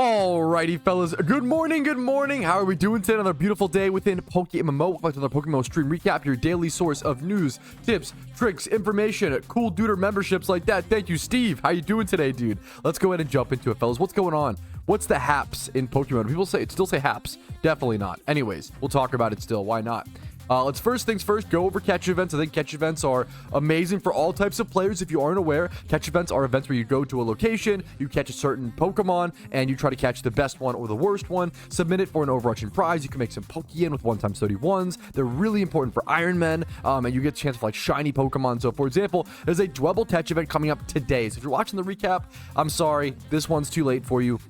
Alrighty, fellas. Good morning, good morning. How are we doing today? Another beautiful day within PokeMMO. Welcome back to another PokeMMO stream recap, your daily source of news, tips, tricks, information, cool duder memberships like that. Thank you, Steve. How you doing today, dude? Let's go ahead and jump into it, fellas. What's going on? What's the haps in Pokemon? People still say haps. Definitely not. Anyways, we'll talk about it still. Why not? Let's first things first, go over catch events. I think catch events are amazing for all types of players. If you aren't aware, catch events are events where you go to a location, you catch a certain Pokemon, and you try to catch the best one or the worst one. Submit it for an overarching prize. You can make some Pokeyen with 1x31s. They're really important for Iron Men, and you get a chance for like shiny Pokemon. So, for example, there's a Dwebble catch event coming up today. So if you're watching the recap, I'm sorry, this one's too late for you.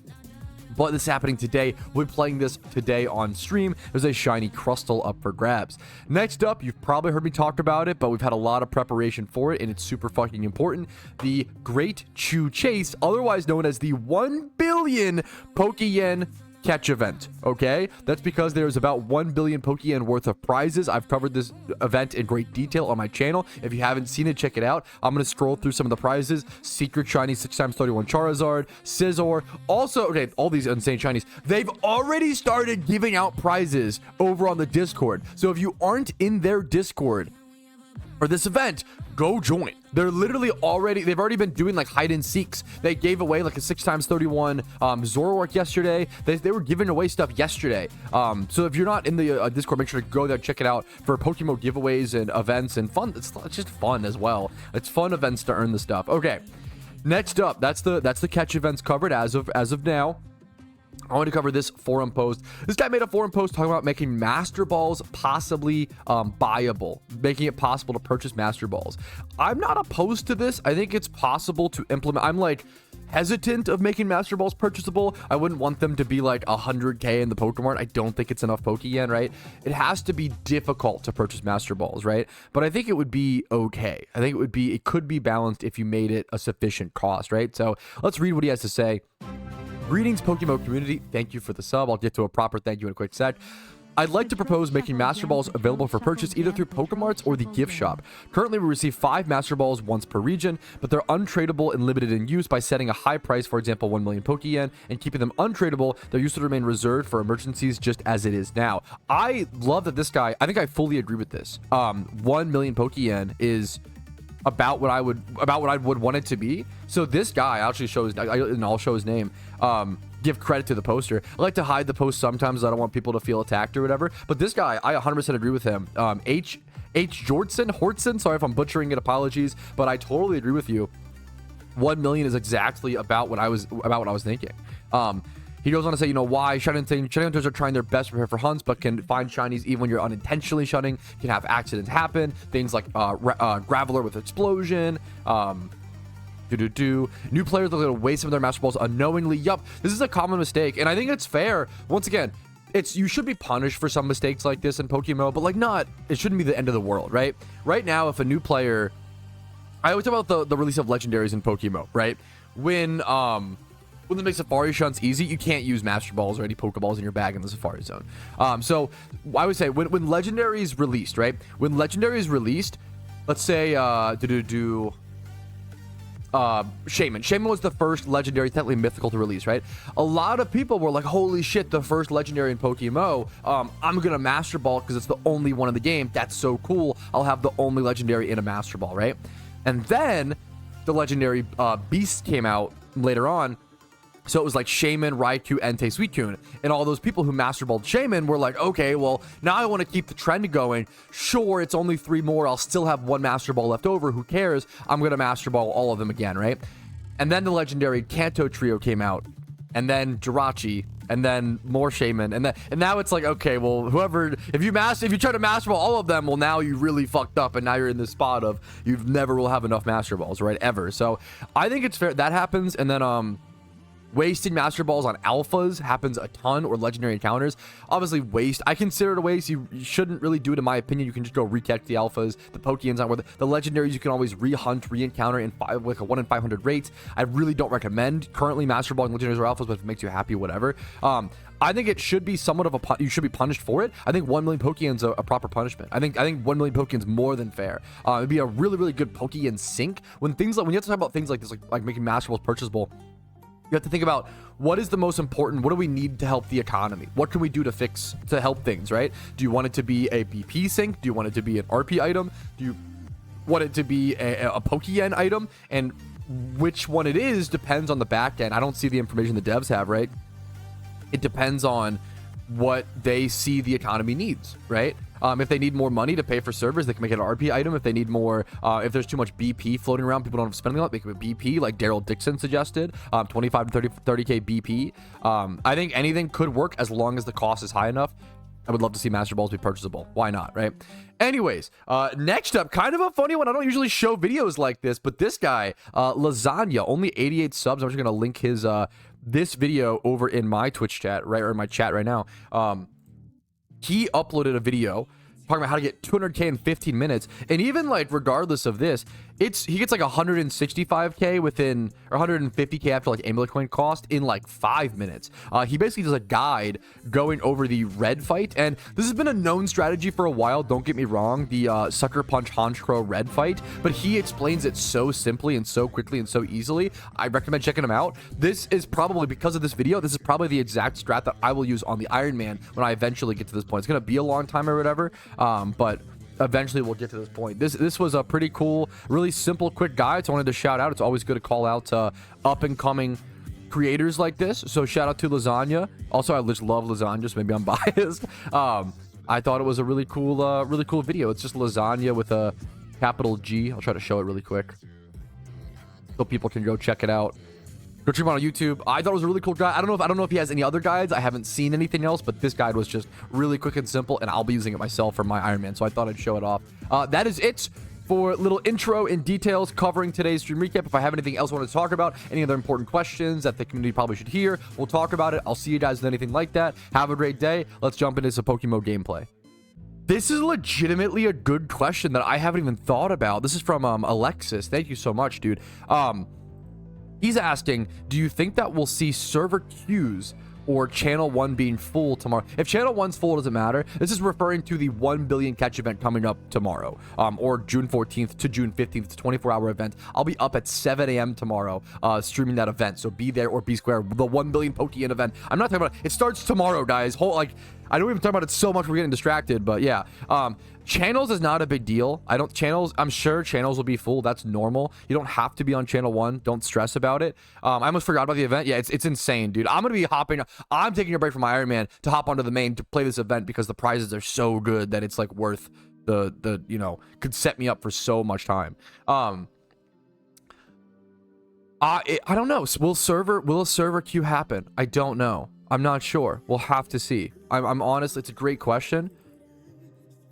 But this is happening today. We're playing this today on stream. There's a shiny Crustle up for grabs. Next up, you've probably heard me talk about it, but we've had a lot of preparation for it, and it's super fucking important. The Great Chew Chase, otherwise known as the 1 billion Pokeyen catch event. Okay, that's because there's about 1 billion Pokeyen worth of prizes. I've covered this event in great detail on my channel. If you haven't seen it, check it out. I'm going to scroll through some of the prizes. Secret shiny 6x31 Charizard, Scizor, also, okay, all these insane shinies. They've already started giving out prizes over on the Discord. So if you aren't in their Discord for this event, go join. They've already been doing like hide and seeks. They gave away like a 6x31 Zoroark yesterday. They were giving away stuff yesterday. So if you're not in the Discord, make sure to go there, check it out for PokeMMO giveaways and events and fun. It's just fun as well. It's fun events to earn the stuff. Okay, next up, that's the catch events covered as of now. I want to cover this forum post. This guy made a forum post talking about making Master Balls possibly buyable, making it possible to purchase Master Balls. I'm not opposed to this. I think it's possible to implement. I'm like hesitant of making Master Balls purchasable. I wouldn't want them to be like 100k in the PokeMart. I don't think it's enough Pokeyen, right? It has to be difficult to purchase Master Balls, right? But I think it would be okay. I think it could be balanced if you made it a sufficient cost, right? So let's read what he has to say. Greetings, PokeMMO community. Thank you for the sub. I'll get to a proper thank you in a quick sec. I'd like to propose making Master Balls available for purchase either through PokeMarts or the gift shop. Currently, we receive 5 Master Balls once per region, but they're untradeable and limited in use by setting a high price, for example, 1 million Pokeyen, and keeping them untradeable. They're used to remain reserved for emergencies just as it is now. I love that this guy, I think I fully agree with this. 1 million Pokeyen is about what I would want it to be. So this guy actually shows, and I'll show his name. Give credit to the poster. I like to hide the post sometimes. I don't want people to feel attacked or whatever. But this guy, I 100% agree with him. H. Hortson. Sorry if I'm butchering it. Apologies, but I totally agree with you. 1 million is exactly about what I was thinking. He goes on to say, why shiny hunters are trying their best to prepare for hunts, but can find shinies even when you're unintentionally shunning. Can have accidents happen. Things like Graveler with explosion. New players are going to waste some of their Master Balls unknowingly. Yup, this is a common mistake, and I think it's fair. Once again, you should be punished for some mistakes like this in Pokemon, but like it shouldn't be the end of the world, right? Right now, if a new player, I always talk about the release of legendaries in Pokemon, right? When they make Safari shunts easy, you can't use Master Balls or any Pokeballs in your bag in the Safari Zone. So I would say when Legendary is released, right? When Legendary is released, let's say Shaman was the first legendary, technically mythical to release, right? A lot of people were like, holy shit, the first legendary in PokeMMO. I'm gonna Master Ball because it's the only one in the game. That's so cool. I'll have the only legendary in a Master Ball, right? And then the legendary beast came out later on. So it was like Shaman, Raikou, Entei, Suicune. And all those people who Master Balled Shaman were like, okay, well, now I want to keep the trend going. Sure, it's only 3 more. I'll still have 1 Master Ball left over. Who cares? I'm going to Master Ball all of them again, right? And then the legendary Kanto trio came out. And then Jirachi. And then more Shaman. And now it's like, okay, well, if you try to Master Ball all of them, well, now you really fucked up. And now you're in this spot of you never will have enough Master Balls, right? Ever. So I think it's fair. That happens. And then, wasting Master Balls on alphas happens a ton, or legendary encounters. Obviously, I consider it a waste. You shouldn't really do it, in my opinion. You can just go recatch the alphas. The Pokeyens aren't worth it. The legendaries you can always re-hunt, re-encounter in like a 1 in 500 rates. I really don't recommend currently Master Balling legendaries or alphas, but if it makes you happy, whatever. I think it should be somewhat of you should be punished for it. I think 1 million Pokeyen's a proper punishment. I think 1 million Pokeyen's more than fair. It'd be a really, really good Pokeyen sync when you have to talk about things like this, like making Master Balls purchasable. You have to think about what is the most important. What do we need to help the economy? What can we do to help things, right? Do you want it to be a BP sync? Do you want it to be an RP item? Do you want it to be a Pokeyen item? And which one it is depends on the back end. I don't see the information the devs have, right? It depends on what they see the economy needs, right? If they need more money to pay for servers, they can make it an RP item. If they need more, if there's too much BP floating around, people don't have to spend a lot, make it a BP, like Daryl Dixon suggested, 25 to 30K BP. I think anything could work as long as the cost is high enough. I would love to see Master Balls be purchasable. Why not, right? Anyways, next up, kind of a funny one. I don't usually show videos like this, but this guy, Lasagna, only 88 subs. I'm just going to link his this video over in my Twitch chat, right, or in my chat right now. He uploaded a video talking about how to get 200K in 15 minutes. And even like regardless of this, he gets like 165K within, or 150K after like amulet coin cost in like 5 minutes. He basically does a guide going over the Red Fight, and this has been a known strategy for a while, don't get me wrong, the Sucker Punch Honchkrow Red Fight, but he explains it so simply and so quickly and so easily. I recommend checking him out. This is probably, because of this video, this is probably the exact strat that I will use on the Iron Man when I eventually get to this point. It's gonna be a long time or whatever, but eventually we'll get to this point. This was a pretty cool, really simple, quick guide. So I wanted to shout out. It's always good to call out up and coming creators like this. So shout out to Lasagna. Also, I just love lasagna, so maybe I'm biased. I thought it was a really cool video. It's just lasagna with a capital G. I'll try to show it really quick so people can go check it out. Go check him out on YouTube. I thought it was a really cool guide. I don't know if he has any other guides. I haven't seen anything else, but this guide was just really quick and simple, and I'll be using it myself for my Iron Man, so I thought I'd show it off. That is it for little intro and details covering today's stream recap. If I have anything else I want to talk about, any other important questions that the community probably should hear, we'll talk about it. I'll see you guys with anything like that. Have a great day. Let's jump into some PokeMMO gameplay. This is legitimately a good question that I haven't even thought about. This is from Alexis. Thank you so much, dude. He's asking, do you think that we'll see server queues or channel 1 being full tomorrow? If channel 1's full, doesn't matter. This is referring to the 1 billion catch event coming up tomorrow, or June 14th to June 15th. It's a 24-hour event. I'll be up at 7 a.m. tomorrow streaming that event, so be there or be square. The 1 billion Pokeyen event. I'm not talking about it. It starts tomorrow, guys. I don't even talk about it so much, we're getting distracted, but yeah. Channels is not a big deal. I'm sure channels will be full. That's normal. You don't have to be on channel 1. Don't stress about it. I almost forgot about the event. Yeah, it's insane, dude. I'm taking a break from my Iron Man to hop onto the main to play this event because the prizes are so good that it's like worth the could set me up for so much time. I don't know. Will a server queue happen? I don't know. I'm not sure. We'll have to see. I'm honest. It's a great question.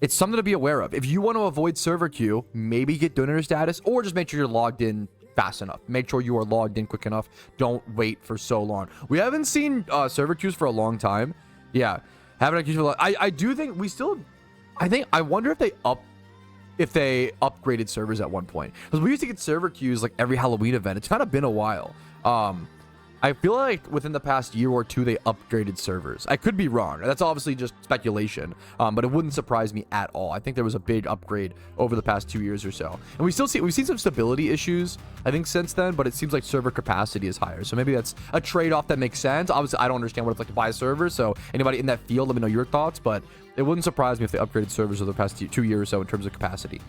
It's something to be aware of. If you want to avoid server queue, maybe get donator status, or just make sure you're logged in fast enough. Make sure you are logged in quick enough. Don't wait for so long. We haven't seen server queues for a long time. Yeah, haven't had queues for a long. I do think we still. I wonder if they upgraded servers at one point, because we used to get server queues like every Halloween event. It's kind of been a while. I feel like within the past year or two, they upgraded servers. I could be wrong. That's obviously just speculation, but it wouldn't surprise me at all. I think there was a big upgrade over the past 2 years or so. And we've seen some stability issues, I think, since then, but it seems like server capacity is higher. So maybe that's a trade-off that makes sense. Obviously, I don't understand what it's like to buy a server, so anybody in that field, let me know your thoughts, but it wouldn't surprise me if they upgraded servers over the past 2 years or so in terms of capacity.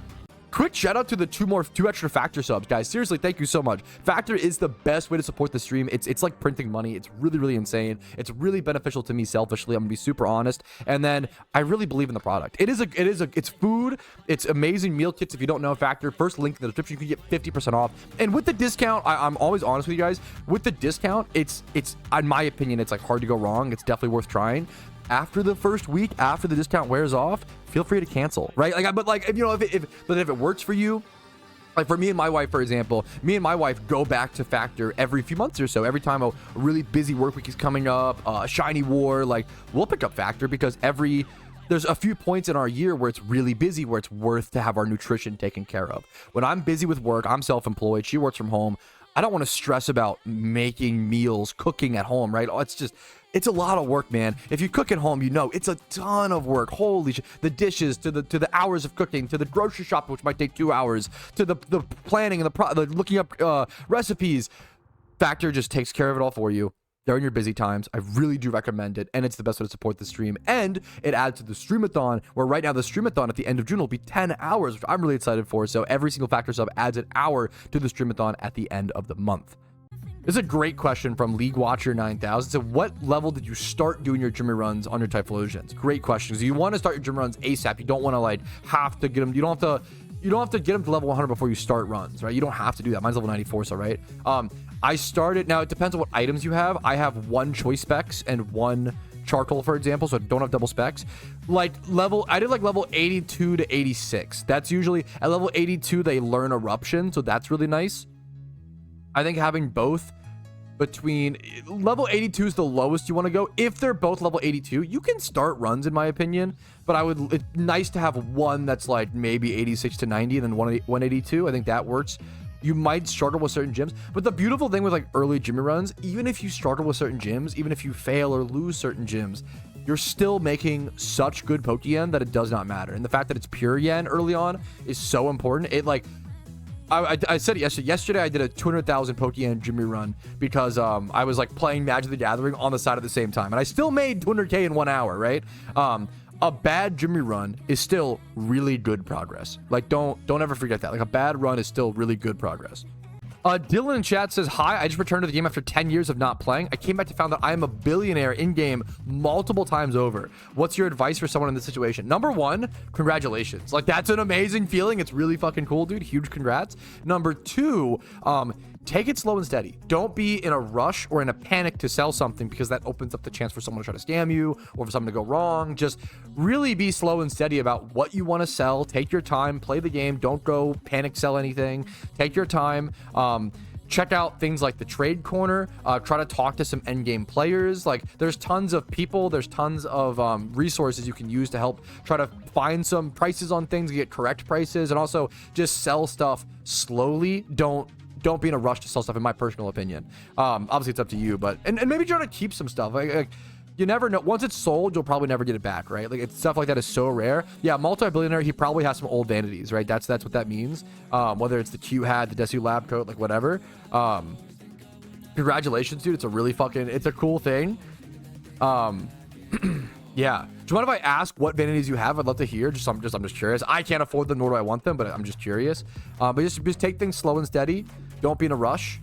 Quick shout out to the two extra Factor subs, guys. Seriously, thank you so much. Factor is the best way to support the stream. It's like printing money. It's really insane. It's really beneficial to me selfishly. I'm gonna be super honest. And then I really believe in the product. It's food. It's amazing meal kits. If you don't know Factor, first link in the description, you can get 50% off. And with the discount, I'm always honest with you guys. With the discount, it's in my opinion, it's like hard to go wrong. It's definitely worth trying. After the first week, after the discount wears off, feel free to cancel, right? If it works for you, like for me and my wife, for example, me and my wife go back to Factor every few months or so. Every time a really busy work week is coming up, a shiny war, like we'll pick up Factor because there's a few points in our year where it's really busy, where it's worth to have our nutrition taken care of. When I'm busy with work, I'm self-employed, she works from home. I don't want to stress about making meals, cooking at home, right? It's a lot of work, man. If you cook at home, you know it's a ton of work. Holy shit. The dishes, to the hours of cooking, to the grocery shop, which might take 2 hours, to the planning and the looking up recipes. Factor just takes care of it all for you during your busy times. I really do recommend it, and it's the best way to support the stream. And it adds to the streamathon, where right now the streamathon at the end of June will be 10 hours, which I'm really excited for. So every single Factor sub adds an hour to the streamathon at the end of the month. This is a great question from League Watcher 9000. So what level did you start doing your gym runs on your Typhlosions? Great question. So you want to start your gym runs ASAP. You don't want to like have to get them. You don't have to get them to level 100 before you start runs, right? You don't have to do that. Mine's level 94, so right. I started, now it depends on what items you have. I have 1 choice specs and 1 charcoal, for example, so I don't have double specs. Like I did like level 82 to 86. That's usually at level 82 they learn eruption, so that's really nice. I think having both between level 82 is the lowest you want to go. If they're both level 82, you can start runs in my opinion, but it's nice to have one that's like maybe 86 to 90 and then 182. I think that works. You might struggle with certain gyms, but the beautiful thing with like early gym runs, even if you struggle with certain gyms, even if you fail or lose certain gyms, you're still making such good Pokeyen that it does not matter. And the fact that it's pure yen early on is so important. It like I said it yesterday I did a 200,000 Pokeyen Jimmy run because I was like playing Magic the Gathering on the side at the same time, and I still made 200k in 1 hour, right? A bad Jimmy run is still really good progress. Like don't ever forget that. Like a bad run is still really good progress. Dylan in chat says, hi, I just returned to the game after 10 years of not playing. I came back to find that I am a billionaire in-game multiple times over. What's your advice for someone in this situation? Number 1, congratulations. Like, that's an amazing feeling. It's really fucking cool, dude. Huge congrats. Number 2, take it slow and steady. Don't be in a rush or in a panic to sell something because that opens up the chance for someone to try to scam you or for something to go wrong. Just really be slow and steady about what you want to sell. Take your time, play the game. Don't go panic sell anything. Take your time. Check out things like the trade corner. Try to talk to some endgame players. Like there's tons of people, there's tons of resources you can use to help try to find some prices on things, get correct prices, and also just sell stuff slowly. Don't be in a rush to sell stuff, in my personal opinion. Obviously it's up to you, but and maybe try to keep some stuff. Like you never know. Once it's sold, you'll probably never get it back, right? Like stuff like that is so rare. Yeah, multi-billionaire, he probably has some old vanities, right? That's what that means. Whether it's the Q hat, the Desu lab coat, like whatever. Congratulations, dude. It's a cool thing. Yeah. Do you mind if I ask what vanities you have? I'd love to hear. I'm just curious. I can't afford them, nor do I want them, but I'm just curious. But just take things slow and steady. Don't be in a rush,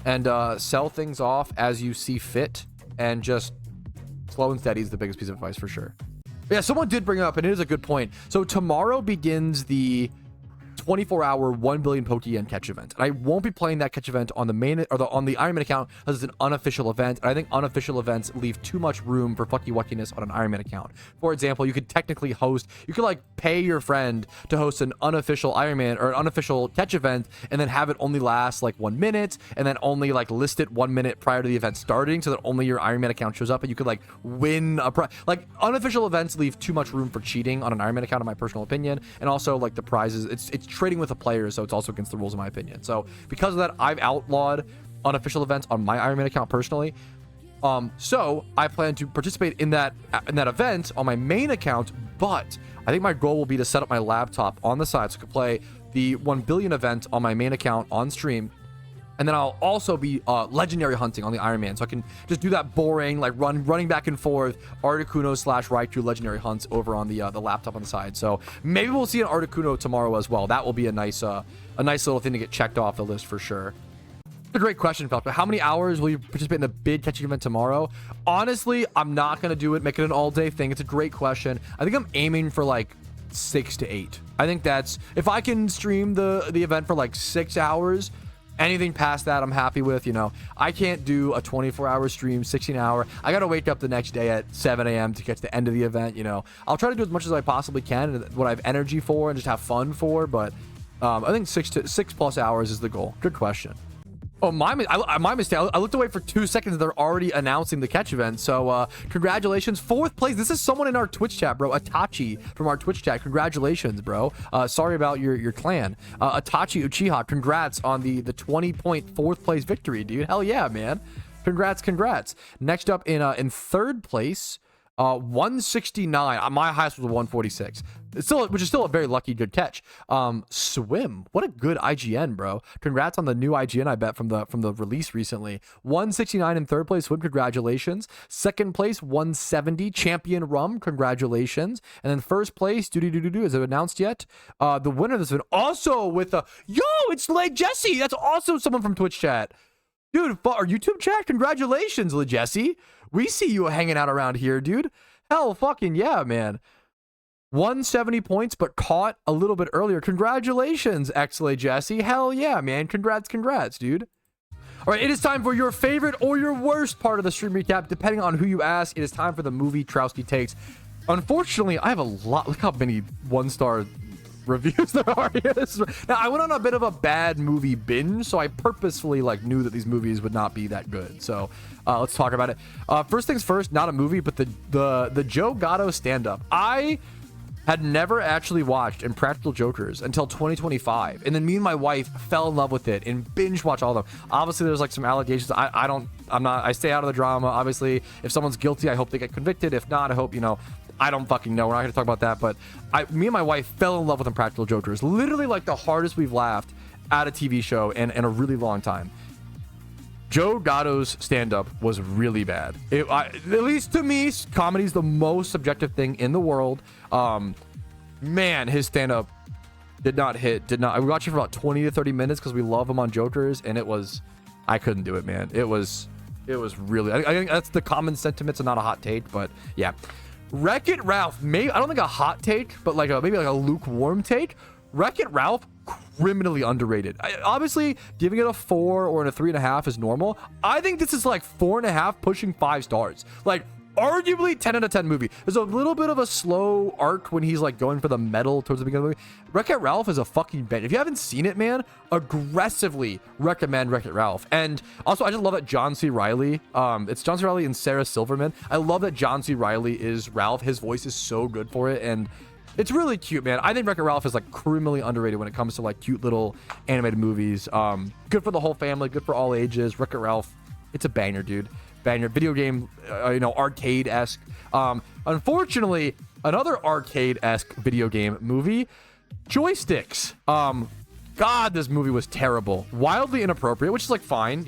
and sell things off as you see fit, and just slow and steady is the biggest piece of advice for sure. But yeah, someone did bring it up, and it is a good point. So tomorrow begins the 24-hour 1 billion Pokeyen catch event, and I won't be playing that catch event on the main or on the Iron Man account because it's an unofficial event, and I think unofficial events leave too much room for fucky wuckiness on an Iron Man account. For example, you could technically you could like pay your friend to host an unofficial Iron Man or an unofficial catch event, and then have it only last like 1 minute, and then only like list it 1 minute prior to the event starting, so that only your Iron Man account shows up, and you could like win a prize. Like unofficial events leave too much room for cheating on an Iron Man account, in my personal opinion, and also like the prizes. It's trading with a player, so it's also against the rules in my opinion. So because of that, I've outlawed unofficial events on my Iron Man account personally. So I plan to participate in that event on my main account, but I think my goal will be to set up my laptop on the side so I can play the 1 billion event on my main account on stream. And then I'll also be legendary hunting on the Iron Man, so I can just do that boring, like running back and forth Articuno / Raikou legendary hunts over on the laptop on the side. So maybe we'll see an Articuno tomorrow as well. That will be a nice little thing to get checked off the list for sure. A great question, Falco. How many hours will you participate in the big catching event tomorrow? Honestly, I'm not gonna do it. Make it an all-day thing. It's a great question. I think I'm aiming for like 6 to 8. I think that's if I can stream the event for like 6 hours. Anything past that, I'm happy with. You know, I can't do a 24-hour stream, 16-hour. I got to wake up the next day at 7 a.m. to catch the end of the event. You know, I'll try to do as much as I possibly can and what I have energy for and just have fun for. But I think 6+ hours is the goal. Good question. Oh, my mistake. I looked away for 2 seconds. They're already announcing the catch event. So congratulations. 4th place. This is someone in our Twitch chat, bro. Atachi from our Twitch chat. Congratulations, bro. Sorry about your clan. Atachi Uchiha, congrats on the 20-point 4th place victory, dude. Hell yeah, man. Congrats. Next up in 3rd place, 169. My highest was 146. It's still, which is still a very lucky good catch. Swim. What a good IGN, bro. Congrats on the new IGN, I bet, from the release recently. 169 in third place. Swim, congratulations. Second place, 170. Champion Rum, congratulations. And then first place, is it announced yet? The winner of this one also with a it's Lay Jesse. That's also someone from Twitch chat. Dude, our YouTube chat, congratulations, Lay Jesse. We see you hanging out around here, dude. Hell fucking yeah, man. 170 points, but caught a little bit earlier. Congratulations, Lay Jesse. Hell yeah, man. Congrats, dude. All right, it is time for your favorite or your worst part of the stream recap, depending on who you ask. It is time for the Movietrouski takes. Unfortunately, I have a lot. Look how many one-star reviews there are here. Now, I went on a bit of a bad movie binge, so I purposefully knew that these movies would not be that good. So let's talk about it. First things first, not a movie, but the Joe Gatto stand-up. I had never actually watched Impractical Jokers until 2025, and then me and my wife fell in love with it and binge watched all of them. Obviously, there's some allegations. I stay out of the drama. Obviously, if someone's guilty, I hope they get convicted. If not, I hope, I don't fucking know. We're not going to talk about that, but me and my wife fell in love with Impractical Jokers. Literally the hardest we've laughed at a TV show in a really long time. Joe Gatto's stand-up was really bad. At least to me, comedy's the most subjective thing in the world. Man, his stand-up did not hit. I watched it for about 20 to 30 minutes because we love him on Jokers, and I couldn't do it, man. It was really. I think that's the common sentiment, so not a hot take, but yeah. Wreck-It Ralph, maybe I don't think a hot take, but maybe a lukewarm take. Wreck-It Ralph, criminally underrated. Obviously, giving it a 4 or a 3.5 is normal. I think this is 4.5, pushing 5 stars. Arguably 10 out of 10 movie. There's a little bit of a slow arc when he's going for the metal towards the beginning of the movie. Wreck-It Ralph is a fucking bang. If you haven't seen it, man, aggressively recommend Wreck-It Ralph. And also, I just love that John C. Reilly, it's John C. Reilly and Sarah Silverman. I love that John C. Reilly is Ralph. His voice is so good for it, and it's really cute, man. I think Wreck-It Ralph is criminally underrated when it comes to cute little animated movies. Good for the whole family, good for all ages. Wreck-It Ralph, it's a banger, dude. Banger. Video game, arcade-esque. Unfortunately, another arcade-esque video game movie, Joysticks. God, this movie was terrible. Wildly inappropriate, which is fine,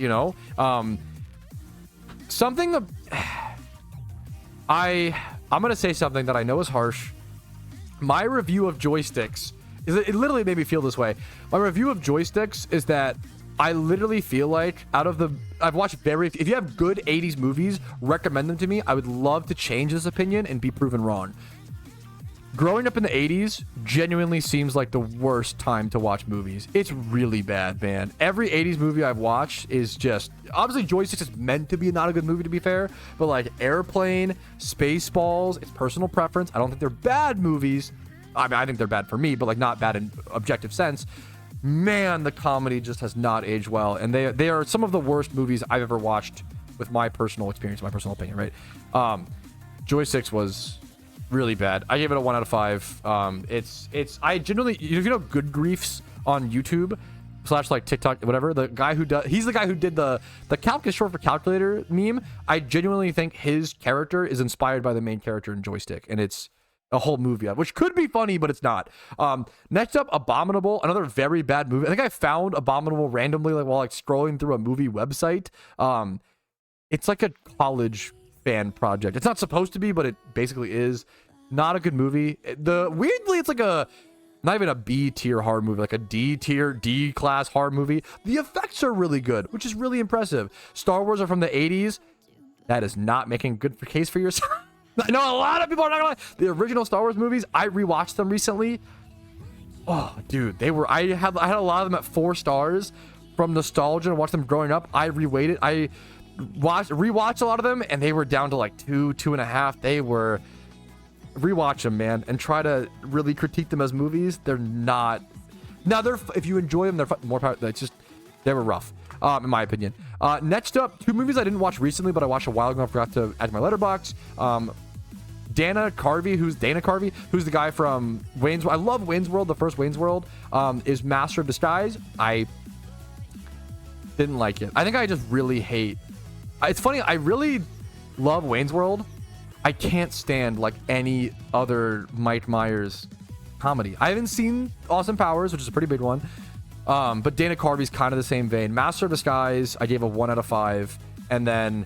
something that I'm gonna say something that I know is harsh. My review of Joysticks it literally made me feel this way. My review of Joysticks is that I literally feel I've watched if you have good 80s movies, recommend them to me. I would love to change this opinion and be proven wrong. Growing up in the 80s genuinely seems like the worst time to watch movies. It's really bad, man. Every 80s movie I've watched is just, obviously Joysticks is meant to be not a good movie, to be fair, but Airplane, Spaceballs, it's personal preference. I don't think they're bad movies. I mean, I think they're bad for me, but like not bad in objective sense. Man, the comedy just has not aged well, and they are some of the worst movies I've ever watched with my personal experience, my personal opinion, right? Joysticks was really bad. I gave it a 1 out of 5. I generally, if you know Good Griefs on YouTube / like TikTok, whatever, he's the guy who did the calc is short for calculator meme. I genuinely think his character is inspired by the main character in Joystick, and it's a whole movie, which could be funny, but it's not. Next up, Abominable, another very bad movie. I think I found Abominable randomly while scrolling through a movie website. It's like a college fan project. It's not supposed to be, but it basically is. Not a good movie. Weirdly, it's not even a B tier horror movie, like a D tier, D class horror movie. The effects are really good, which is really impressive. Star Wars are from the 80s. That is not making a good case for yourself. I know a lot of people are not gonna lie. The original Star Wars movies, I rewatched them recently. Oh, dude, I had a lot of them at 4 stars from nostalgia and watched them growing up. I rewatched a lot of them, and they were down to 2.5. They were, rewatch them, man, and try to really critique them as movies. They're not. Now if you enjoy them, they're more power. They were rough, in my opinion. Next up, 2 movies I didn't watch recently, but I watched a while ago. I forgot to add to my letterbox. Dana Carvey, who's the guy from Wayne's World. I love Wayne's World. The first Wayne's World is Master of Disguise. I didn't like it. I think I just really hate. It's funny. I really love Wayne's World, I can't stand like any other Mike Myers comedy. I haven't seen Austin Powers, which is a pretty big one. But Dana Carvey's kind of the same vein. Master of Disguise, I gave a 1 out of 5. And then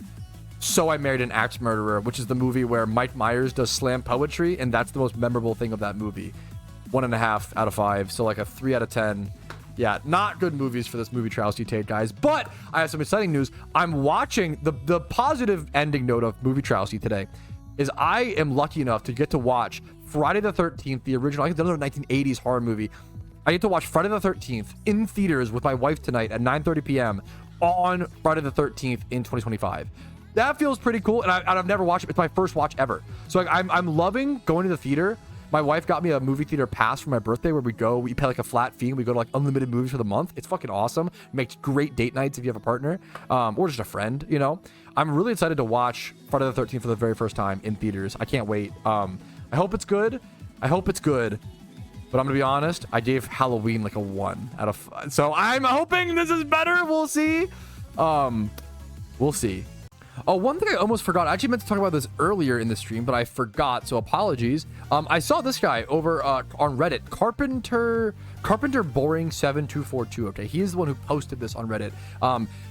So I Married an Axe Murderer, which is the movie where Mike Myers does slam poetry, and that's the most memorable thing of that movie. 1.5 out of 5, so like a 3 out of 10. Yeah, not good movies for this Movietrouski tape, guys. But I have some exciting news. I'm watching the positive ending note of Movietrouski today is I am lucky enough to get to watch Friday the 13th, the original, I think another 1980s horror movie. I get to watch Friday the 13th in theaters with my wife tonight at 9:30 p.m. on Friday the 13th in 2025. That feels pretty cool, and I've never watched it. It's my first watch ever. So like, I'm loving going to the theater. My wife got me a movie theater pass for my birthday where we pay like a flat fee and we go to like unlimited movies for the month. It's fucking awesome. Makes great date nights if you have a partner or just a friend, you know. I'm really excited to watch Friday the 13th for the very first time in theaters. I can't wait. I hope it's good. I hope it's good. But I'm gonna be honest, I gave Halloween like a 1 out of 5. So I'm hoping this is better. We'll see. We'll see. Oh, one thing I almost forgot. I actually meant to talk about this earlier in the stream, but I forgot, so apologies. I saw this guy over on Reddit, Carpenter Boring 7242. Okay, he is the one who posted this on Reddit.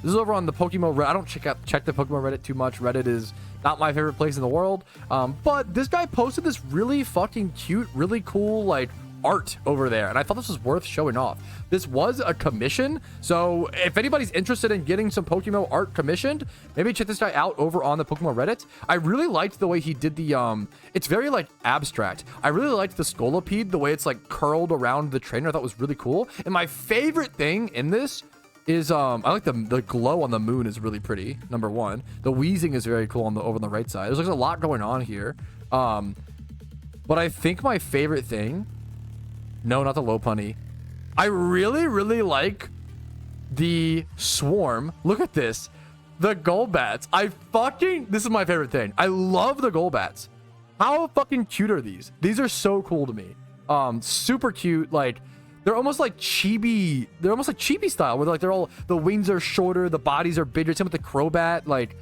This is over on the PokeMMO Reddit. I don't check the PokeMMO Reddit too much. Reddit is not my favorite place in the world. But this guy posted this really fucking cute, really cool, like, art over there, and I thought this was worth showing off. This was a commission, so if anybody's interested in getting some PokeMMO art commissioned, maybe check this guy out over on the PokeMMO Reddit. I really liked the way he did the it's very like abstract. I really liked the Scolipede, the way it's like curled around the trainer. I thought was really cool. And my favorite thing in this is I like the glow on the moon is really pretty. Number one, the wheezing is very cool on the over on the right side. There's like a lot going on here. But I think my favorite thing, no, not the low punny. I really, really like the swarm. Look at this. The Golbats. This is my favorite thing. I love the Golbats. How fucking cute are these? These are so cool to me. Super cute. Like, they're almost like chibi. They're almost like chibi style, where like they're all, the wings are shorter, the bodies are bigger. Same with the Crobat. Like,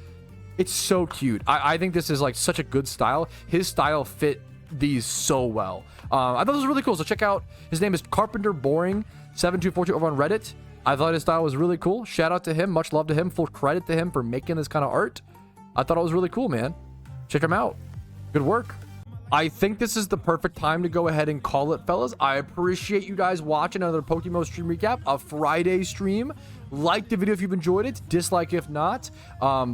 it's so cute. I think this is like such a good style. His style fit these so well. I thought this was really cool, so check out, his name is Carpenter Boring 7242 over on Reddit. I thought his style was really cool. Shout out to him, much love to him, full credit to him for making this kind of art. I thought it was really cool, man. Check him out. Good work. I think this is the perfect time to go ahead and call it, fellas. I appreciate you guys watching another PokeMMO stream recap, a Friday stream. Like the video if you've enjoyed it, dislike if not.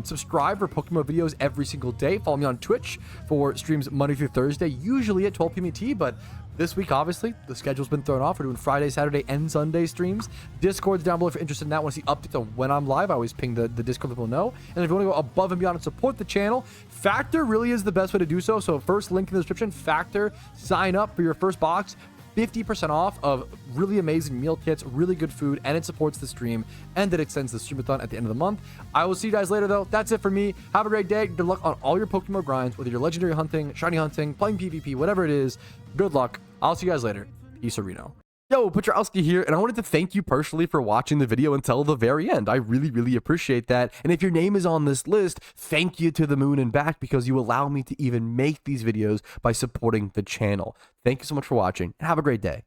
Subscribe for PokeMMO videos every single day. Follow me on Twitch for streams Monday through Thursday, usually at 12 p.m. ET, but this week, obviously, the schedule's been thrown off. We're doing Friday, Saturday, and Sunday streams. Discord's down below if you're interested in that. Want to see updates on when I'm live, I always ping the Discord, people know. And if you want to go above and beyond and support the channel, Factor really is the best way to do so. So first link in the description, Factor, sign up for your first box. 50% off of really amazing meal kits, really good food, and it supports the stream, and it extends the streamathon at the end of the month. I will see you guys later, though. That's it for me. Have a great day. Good luck on all your PokeMMO grinds, whether you're legendary hunting, shiny hunting, playing PvP, whatever it is. Good luck. I'll see you guys later. Peace, Reno. Yo, Patrouski here, and I wanted to thank you personally for watching the video until the very end. I really, really appreciate that. And if your name is on this list, thank you to the moon and back, because you allow me to even make these videos by supporting the channel. Thank you so much for watching, and have a great day.